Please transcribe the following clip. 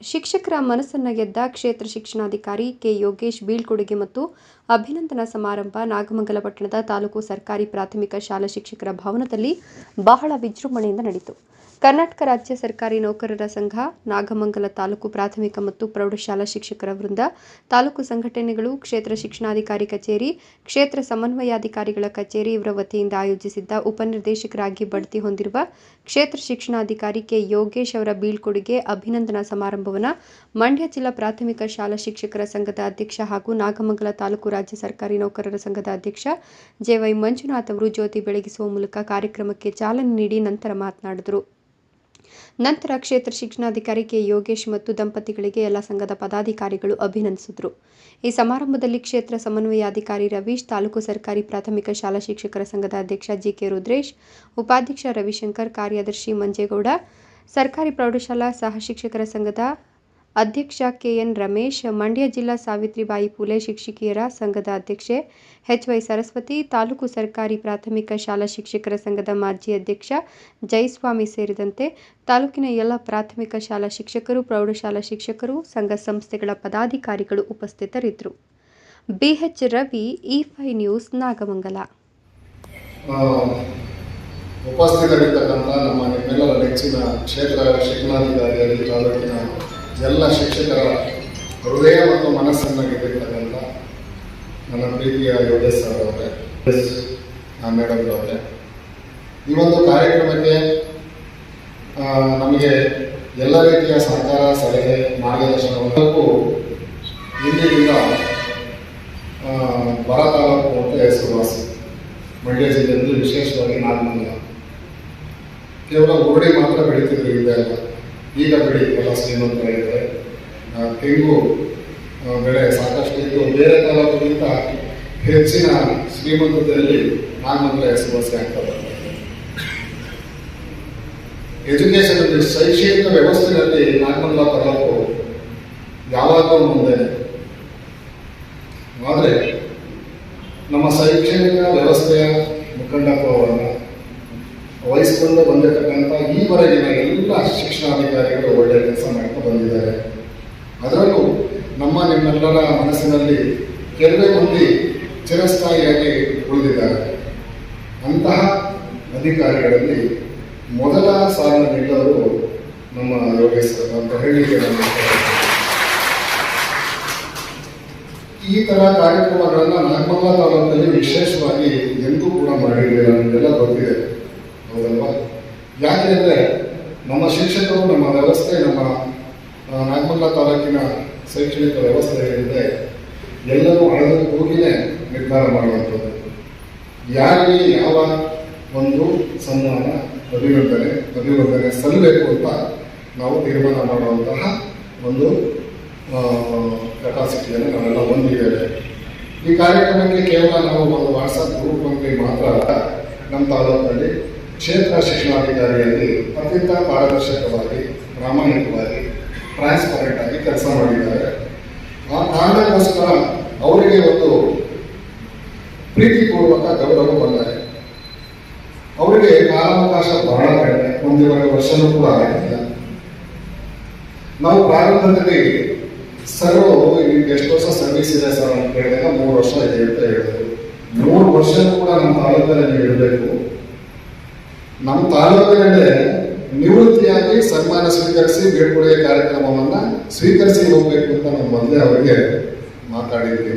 ಶಿಕ್ಷಕರ ಮನಸ್ಸನ್ನು ಗೆದ್ದ ಕ್ಷೇತ್ರ ಶಿಕ್ಷಣಾಧಿಕಾರಿ ಕೆ ಯೋಗೇಶ್ ಬೀಳ್ಕೊಡುಗೆ ಮತ್ತು ಅಭಿನಂದನಾ ಸಮಾರಂಭ ನಾಗಮಂಗಲ ಪಟ್ಟಣದ ತಾಲೂಕು ಸರ್ಕಾರಿ ಪ್ರಾಥಮಿಕ ಶಾಲಾ ಶಿಕ್ಷಕರ ಭವನದಲ್ಲಿ ಬಹಳ ವಿಜೃಂಭಣೆಯಿಂದ ನಡೆಯಿತು. ಕರ್ನಾಟಕ ರಾಜ್ಯ ಸರ್ಕಾರಿ ನೌಕರರ ಸಂಘ, ನಾಗಮಂಗಲ ತಾಲೂಕು ಪ್ರಾಥಮಿಕ ಮತ್ತು ಪ್ರೌಢಶಾಲಾ ಶಿಕ್ಷಕರ ವೃಂದ, ತಾಲೂಕು ಸಂಘಟನೆಗಳು, ಕ್ಷೇತ್ರ ಶಿಕ್ಷಣಾಧಿಕಾರಿ ಕಚೇರಿ, ಕ್ಷೇತ್ರ ಸಮನ್ವಯಾಧಿಕಾರಿಗಳ ಕಚೇರಿ ಇವರ ವತಿಯಿಂದ ಆಯೋಜಿಸಿದ್ದ ಉಪನಿರ್ದೇಶಕರಾಗಿ ಬಡ್ತಿ ಹೊಂದಿರುವ ಕ್ಷೇತ್ರ ಶಿಕ್ಷಣಾಧಿಕಾರಿ ಕೆ ಯೋಗೇಶ್ ಅವರ ಬೀಳ್ಕೊಡುಗೆ ಅಭಿನಂದನಾ ಸಮಾರಂಭವನ್ನು ಮಂಡ್ಯ ಜಿಲ್ಲಾ ಪ್ರಾಥಮಿಕ ಶಾಲಾ ಶಿಕ್ಷಕರ ಸಂಘದ ಅಧ್ಯಕ್ಷ ಹಾಗೂ ನಾಗಮಂಗಲ ತಾಲೂಕು ರಾಜ್ಯ ಸರ್ಕಾರಿ ನೌಕರರ ಸಂಘದ ಅಧ್ಯಕ್ಷ ಜೆ.ವೈ. ಮಂಜುನಾಥ್ ಅವರು ಜ್ಯೋತಿ ಬೆಳಗಿಸುವ ಮೂಲಕ ಕಾರ್ಯಕ್ರಮಕ್ಕೆ ಚಾಲನೆ ನೀಡಿ ನಂತರ ಮಾತನಾಡಿದರು. ನಂತರ ಕ್ಷೇತ್ರ ಶಿಕ್ಷಣಾಧಿಕಾರಿ ಕೆ ಯೋಗೇಶ್ ಮತ್ತು ದಂಪತಿಗಳಿಗೆ ಎಲ್ಲ ಸಂಘದ ಪದಾಧಿಕಾರಿಗಳು ಅಭಿನಂದಿಸಿದರು. ಈ ಸಮಾರಂಭದಲ್ಲಿ ಕ್ಷೇತ್ರ ಸಮನ್ವಯಾಧಿಕಾರಿ ರವೀಶ್, ತಾಲೂಕು ಸರ್ಕಾರಿ ಪ್ರಾಥಮಿಕ ಶಾಲಾ ಶಿಕ್ಷಕರ ಸಂಘದ ಅಧ್ಯಕ್ಷ ಜಿ.ಕೆ. ರುದ್ರೇಶ್, ಉಪಾಧ್ಯಕ್ಷ ರವಿಶಂಕರ್, ಕಾರ್ಯದರ್ಶಿ ಮಂಜೇಗೌಡ, ಸರ್ಕಾರಿ ಪ್ರೌಢಶಾಲಾ ಸಹ ಶಿಕ್ಷಕರ ಸಂಘದ ಅಧ್ಯಕ್ಷ ಕೆ.ಎನ್. ರಮೇಶ್, ಮಂಡ್ಯ ಜಿಲ್ಲಾ ಸಾವಿತ್ರಿಬಾಯಿ ಫುಲೆ ಶಿಕ್ಷಕಿಯರ ಸಂಘದ ಅಧ್ಯಕ್ಷೆ ಎಚ್.ವೈ. ಸರಸ್ವತಿ, ತಾಲೂಕು ಸರ್ಕಾರಿ ಪ್ರಾಥಮಿಕ ಶಾಲಾ ಶಿಕ್ಷಕರ ಸಂಘದ ಮಾಜಿ ಅಧ್ಯಕ್ಷ ಜಯಸ್ವಾಮಿ ಸೇರಿದಂತೆ ತಾಲೂಕಿನ ಎಲ್ಲ ಪ್ರಾಥಮಿಕ ಶಾಲಾ ಶಿಕ್ಷಕರು, ಪ್ರೌಢಶಾಲಾ ಶಿಕ್ಷಕರು, ಸಂಘ ಸಂಸ್ಥೆಗಳ ಪದಾಧಿಕಾರಿಗಳು ಉಪಸ್ಥಿತರಿದ್ದರು. B H Ravi, E5 news, Nagamangala. ಉಪಸ್ಥಿತರಿರ್ತಕ್ಕಂಥ ನಮ್ಮ ನಿಮ್ಮೆಲ್ಲರ ನೆಚ್ಚಿನ ಕ್ಷೇತ್ರ ಶಿಕ್ಷಣಾಧಿಕಾರಿಯಾಗಿ ತಾಲೂಕಿನ ಎಲ್ಲ ಶಿಕ್ಷಕರ ಹೃದಯ ಮತ್ತು ಮನಸ್ಸನ್ನು ಗೆದ್ದಿರ್ತಕ್ಕಂಥ ನನ್ನ ಪ್ರೀತಿಯ ಯೋಗೇಶ್ ಸರ್ ಅವರೇ, ಮೇಡಮ್ ಅವರೇ, ಈ ಒಂದು ಕಾರ್ಯಕ್ರಮಕ್ಕೆ ನಮಗೆ ಎಲ್ಲ ರೀತಿಯ ಸಹಕಾರ, ಸಲಹೆ, ಮಾರ್ಗದರ್ಶನಕ್ಕೂ ಇಂದಿನಿಂದ ಬರ ತಾಲೂಕು ಅಂತ ಹೆಸರುವಾಸಿ ಮಂಡ್ಯ ಜಿಲ್ಲೆಯಲ್ಲಿ ವಿಶೇಷವಾಗಿ ನಾಗಮಂಗಲ ಕೇವಲ ಉರುಳಿ ಮಾತ್ರ ಬೆಳೀತಿದ್ರು ಇದೆಲ್ಲ. ಈಗ ಬೆಳೆ ಎಲ್ಲ ಶ್ರೀಮಂತರಾಗಿದ್ದಾರೆ. ತೆಂಗು ಬೆಳೆ ಸಾಕಷ್ಟು ಇದ್ದು ಬೇರೆ ತಾಲೂಕಿಗಿಂತ ಹೆಚ್ಚಿನ ಶ್ರೀಮಂತತೆಯಲ್ಲಿ ನಾಗಮಂಗಲ ಹೆಸರುವಾಸಿ ಆಗ್ತಾ ಬರ್ತಾರೆ. ಎಜುಕೇಶನ್ ಶೈಕ್ಷಣಿಕ ವ್ಯವಸ್ಥೆಯಲ್ಲಿ ನಾಗಮಂಗಲ ತಾಲೂಕು ಯಾವಾಗಲೂ ಮುಂದೆ. ಆದರೆ ನಮ್ಮ ಶೈಕ್ಷಣಿಕ ವ್ಯವಸ್ಥೆಯ ಮುಖಂಡತ್ವವನ್ನು ವಹಿಸಿಕೊಂಡು ಬಂದಿರತಕ್ಕಂಥ ಈವರೆಗಿನ ಎಲ್ಲ ಶಿಕ್ಷಣಾಧಿಕಾರಿಗಳು ಒಳ್ಳೆಯ ಕೆಲಸ ಮಾಡ್ತಾ ಬಂದಿದ್ದಾರೆ. ಅದರಲ್ಲೂ ನಮ್ಮ ನಿಮ್ಮೆಲ್ಲರ ಮನಸ್ಸಿನಲ್ಲಿ ಕೆಲವೇ ಮಂದಿ ಚಿರಸ್ಥಾಯಿಯಾಗಿ ಉಳಿದಿದ್ದಾರೆ. ಅಂತಹ ಅಧಿಕಾರಿಗಳಲ್ಲಿ ಮೊದಲ ಸಾಲಿನ ನಿಲ್ಲವರು ನಮ್ಮ ಯೋಗೇಶ್ ಅಂತ ಹೇಳಿಕೆ ಈ ಥರ ಕಾರ್ಯಕ್ರಮಗಳನ್ನು ನಾಗಮಂಗಲ ತಾಲೂಕಿನಲ್ಲಿ ವಿಶೇಷವಾಗಿ ಎಂದೂ ಕೂಡ ಮಾಡಿರಲಿಲ್ಲ, ನಮಗೆಲ್ಲ ಗೊತ್ತಿದೆ, ಹೌದಲ್ವಾ? ಯಾಕೆಂದರೆ ನಮ್ಮ ಶಿಕ್ಷಕರು, ನಮ್ಮ ವ್ಯವಸ್ಥೆ, ನಮ್ಮ ನಾಗಮಂಗಲ ತಾಲೂಕಿನ ಶೈಕ್ಷಣಿಕ ವ್ಯವಸ್ಥೆ ಏನಿದೆ ಎಲ್ಲರೂ ಅಳದು ಕೂಗಿನೇ ನಿರ್ಧಾರ ಮಾಡುವಂಥದ್ದು. ಯಾರಿಗೆ ಯಾವ ಒಂದು ಸನ್ಮಾನ, ಅಭಿನಂದನೆ ಸಲ್ಲಬೇಕು ಅಂತ ನಾವು ತೀರ್ಮಾನ ಮಾಡುವಂತಹ ಒಂದು ಕೆಪಾಸಿಟಿಯನ್ನು ನಾವೆಲ್ಲ ಹೊಂದಿದ್ದೇವೆ. ಈ ಕಾರ್ಯಕ್ರಮಕ್ಕೆ ಕೇವಲ ನಾವು ಒಂದು ವಾಟ್ಸಪ್ ಗ್ರೂಪ್ನಲ್ಲಿ ಮಾತ್ರ ನಮ್ಮ ತಾಲೂಕಿನಲ್ಲಿ ಕ್ಷೇತ್ರ ಶಿಕ್ಷಣಾಧಿಕಾರಿಯಾಗಿ ಅತ್ಯಂತ ಪಾರದರ್ಶಕವಾಗಿ, ಪ್ರಾಮಾಣಿಕವಾಗಿ, ಟ್ರಾನ್ಸ್ಪರೆಂಟ್ ಆಗಿ ಕೆಲಸ ಮಾಡಿದ್ದಾರೆ. ಆ ಕಾರಣಕ್ಕೋಸ್ಕರ ಅವರಿಗೆ ಒಂದು ಪ್ರೀತಿಪೂರ್ವಕ ಗೌರವ ಬಂದರೆ ಅವರಿಗೆ ಕಾಲಾವಕಾಶ ಬಹಳ ಕಡಿಮೆ, 1.5 ವರ್ಷನೂ ಕೂಡ ಆಗಿಲ್ಲ. ನಾವು ಪ್ರಾರಂಭದಲ್ಲಿ ಸರ್ ಎಷ್ಟು ವರ್ಷ ಸರ್ವಿಸ್ ಇದೆ ಸರ್ ಅಂತ ಹೇಳಿದಾಗ 3 ವರ್ಷ ಇದೆ ಅಂತ ಹೇಳಿದ್ರು. 3 ವರ್ಷನೂ ಕೂಡ ನಮ್ಮ ತಾಲೂಕಲ್ಲಿ ನೀವು ಇರಬೇಕು, ನಮ್ಮ ತಾಲೂಕಿನಲ್ಲೇ ನಿವೃತ್ತಿಯಾಗಿ ಸನ್ಮಾನ ಸ್ವೀಕರಿಸಿ ಬೀಳ್ಕೊಡುಗೆ ಕಾರ್ಯಕ್ರಮವನ್ನು ಸ್ವೀಕರಿಸಿ ಹೋಗ್ಬೇಕು ಅಂತ ನಾವು ಮೊದಲೇ ಅವರಿಗೆ ಮಾತಾಡಿದ್ವಿ.